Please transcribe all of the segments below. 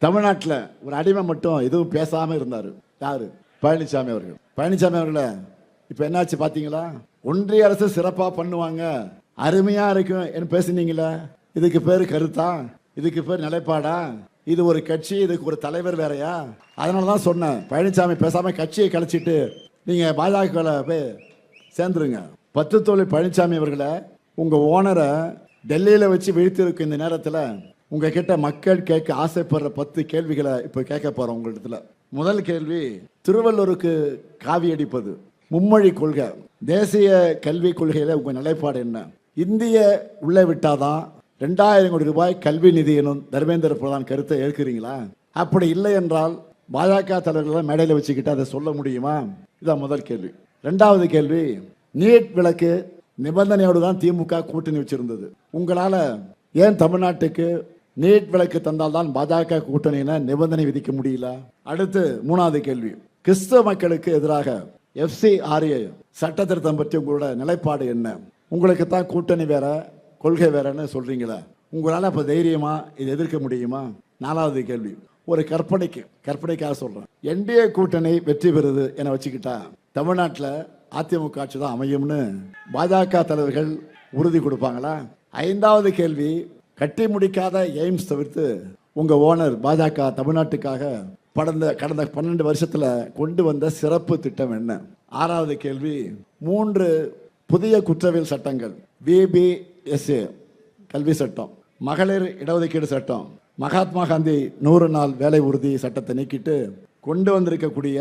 தமிழ்நாட்டில் ஒரு அடிமை மட்டும் எதுவும் பேசாமல் இருந்தார். யாரு? பழனிசாமி அவர்கள். பழனிசாமி அவர்கள இப்போ என்னாச்சு பார்த்தீங்களா? ஒன்றிய அரசு சிறப்பாக பண்ணுவாங்க, அருமையாக இருக்கும் என்று பேசுனீங்களா? இதுக்கு பேர் கருத்தா? இதுக்கு பேர் நிலைப்பாடா? இது ஒரு கட்சி, இதுக்கு ஒரு தலைவர் வேறையா? அதனால தான் சொன்னேன், பழனிசாமி பேசாமல் கட்சியை கழிச்சிட்டு நீங்கள் பாஜகவில் போய் சேர்ந்துருங்க. பத்து தொழில் பழனிசாமி அவர்களை உங்கள் ஓனரை டெல்லியில் வச்சு வீழ்த்திருக்கும் இந்த நேரத்தில் உங்ககிட்ட மக்கள் கேட்க ஆசைப்படுற 10 கேள்விகளை இப்போ கேட்க போகிறோம் உங்களிடத்துல. முதல் கேள்வி, திருவள்ளூருக்கு காவி அடிப்பது, மும்மொழி கொள்கை, தேசிய கல்விக் கொள்கையில் உங்கள் நிலைப்பாடு என்ன? இந்திய உள்ளே விட்டாதான் 2000 கோடி ரூபாய் கல்வி நிதி எனும் தர்மேந்திர பிரதான் கருத்தை ஏற்கிறீங்களா? அப்படி இல்லை என்றால் பாஜக தலைவர்களை மேடையில் வச்சுக்கிட்டு அதை சொல்ல முடியுமா? இதான் முதல் கேள்வி. ரெண்டாவது கேள்வி, நீட் விலக்கு நிபந்தனையோடு தான் திமுக கூட்டணி வச்சிருந்தது. உங்களால் ஏன் தமிழ்நாட்டுக்கு நீட் விலக்கு தந்தால்தான் பாஜக கூட்டணியின நிபந்தனை விதிக்க முடியல? அடுத்து மூணாவது கேள்வி, கிறிஸ்தவ மக்களுக்கு எதிராக FCRA சட்ட திருத்தம் பற்றி உங்களோட நிலைப்பாடு என்ன? உங்களுக்கு தான் கூட்டணி வேற கொள்கை வேறன்னு சொல்றீங்களா? உங்களால் அப்போ தைரியமா இதை எதிர்க்க முடியுமா? நாலாவது கேள்வி, ஒரு கற்பனைக்காக சொல்றேன், NDA கூட்டணி வெற்றி பெறுது என வச்சுக்கிட்டா தமிழ்நாட்டில் அதிமுக ஆட்சி தான் அமையும்னு பாஜக தலைவர்கள் உறுதி கொடுப்பாங்களா? ஐந்தாவது கேள்வி, கட்டி முடிக்காத எய்ம்ஸ் தவிர்த்து உங்க ஓனர் பாஜக தமிழ்நாட்டுக்காக கடந்த 12 வருஷத்துல கொண்டு வந்த சிறப்பு திட்டம் என்ன? ஆறாவது கேள்வி, 3 புதிய குற்றவியல் சட்டங்கள், BBSA கல்வி சட்டம், மகளிர் இடஒதுக்கீடு சட்டம், மகாத்மா காந்தி 100 நாள் வேலை உறுதி சட்டத்தை நீக்கிட்டு கொண்டு வந்திருக்கக்கூடிய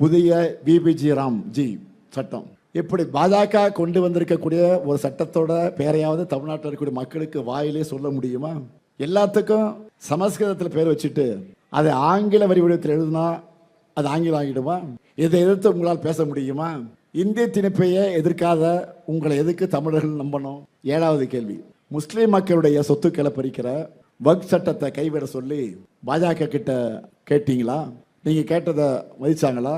புதிய BBG ராம்ஜி சட்டம், இப்படி பாஜக கொண்டு வந்திருக்கக்கூடிய ஒரு சட்டத்தோட பெயரையாவது தமிழ்நாட்டில் இருக்கக்கூடிய மக்களுக்கு வாயிலே சொல்ல முடியுமா? எல்லாத்துக்கும் சமஸ்கிருதத்தில் பேர் வச்சுட்டு அதை ஆங்கில வரி வடிவத்தில் எழுதுனா அது ஆங்கிலம் ஆகிடுமா? இதை எதிர்த்து உங்களால் பேச முடியுமா? இந்திய திணிப்பையே எதிர்க்காத உங்களை எதுக்கு தமிழர்கள் நம்பணும்? ஏழாவது கேள்வி, முஸ்லீம் மக்களுடைய சொத்துக்களை பறிக்கிற வக்ஃப் சட்டத்தை கைவிட சொல்லி பாஜக கிட்ட கேட்டீங்களா? நீங்க கேட்டதை மதிச்சாங்களா?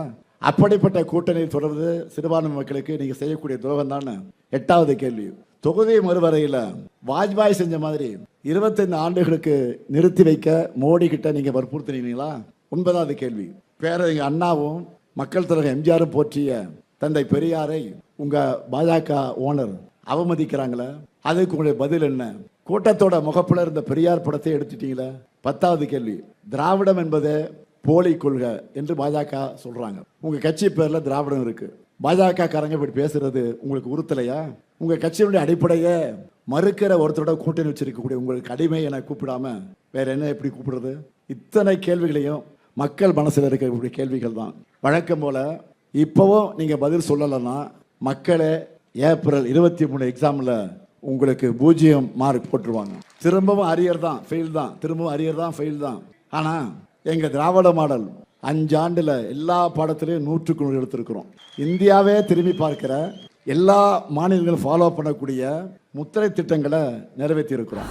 அப்படிப்பட்ட கூட்டணியில் தொடர்ந்து சிறுபான்மை மக்களுக்கு நீங்க செய்யக்கூடிய துரோகம் தானே. எட்டாவது கேள்வி, தொகுதி மறுவரையில் வாஜ்பாய் செஞ்ச மாதிரி 25 ஆண்டுகளுக்கு நிறுத்தி வைக்க மோடி கிட்ட நீங்க வற்புறுத்தினீங்களா? ஒன்பதாவது கேள்வி, பேரறிஞர் அண்ணாவும் மக்கள் தலைவர் எம்ஜிஆரும் போற்றிய தந்தை பெரியாரை உங்க பாஜக ஓனர் அவமதிக்கிறாங்களே, அதுக்கு உங்களுடைய பதில் என்ன? கூட்டத்தோட முகப்புல இருந்த பெரியார் படத்தை எடுத்துட்டீங்களா? பத்தாவது கேள்வி, திராவிடம் என்பது போலி கொள்கை என்று பாஜக சொல்றாங்க. உங்க கட்சி பேர்ல திராவிடம் இருக்கு. பாஜக காரங்க இப்படி பேசுறது உங்களுக்கு உறுத்தலையா? உங்க கட்சியினுடைய அடிப்படையை மறுக்கிற ஒருத்தரோட கூட்டணி வச்சிருக்கக்கூடிய உங்களுக்கு அடிமை என கூப்பிடாம வேற என்ன எப்படி கூப்பிடுறது? இத்தனை கேள்விகளையும் மக்கள் மனசுல இருக்கக்கூடிய கேள்விகள் தான். வழக்கம் போல இப்பவும் நீங்க பதில் சொல்லலைன்னா மக்களே ஏப்ரல் 23 எக்ஸாம்ல உங்களுக்கு 0 மார்க் போட்டுருவாங்க. திரும்பவும் அரியர் தான், ஃபெயில் தான், திரும்பவும் அரியர் தான், ஃபெயில் தான். ஆனா எங்க திராவிட மாடல் 5 ஆண்டுல எல்லா பாடத்திலையும் 100க்கு 100 எடுத்திருக்கிறோம். இந்தியாவே திரும்பி பார்க்கிற எல்லா மாநிலங்களும் ஃபாலோ பண்ணக்கூடிய முத்திரை திட்டங்களை நிறைவேற்றி இருக்கிறோம்.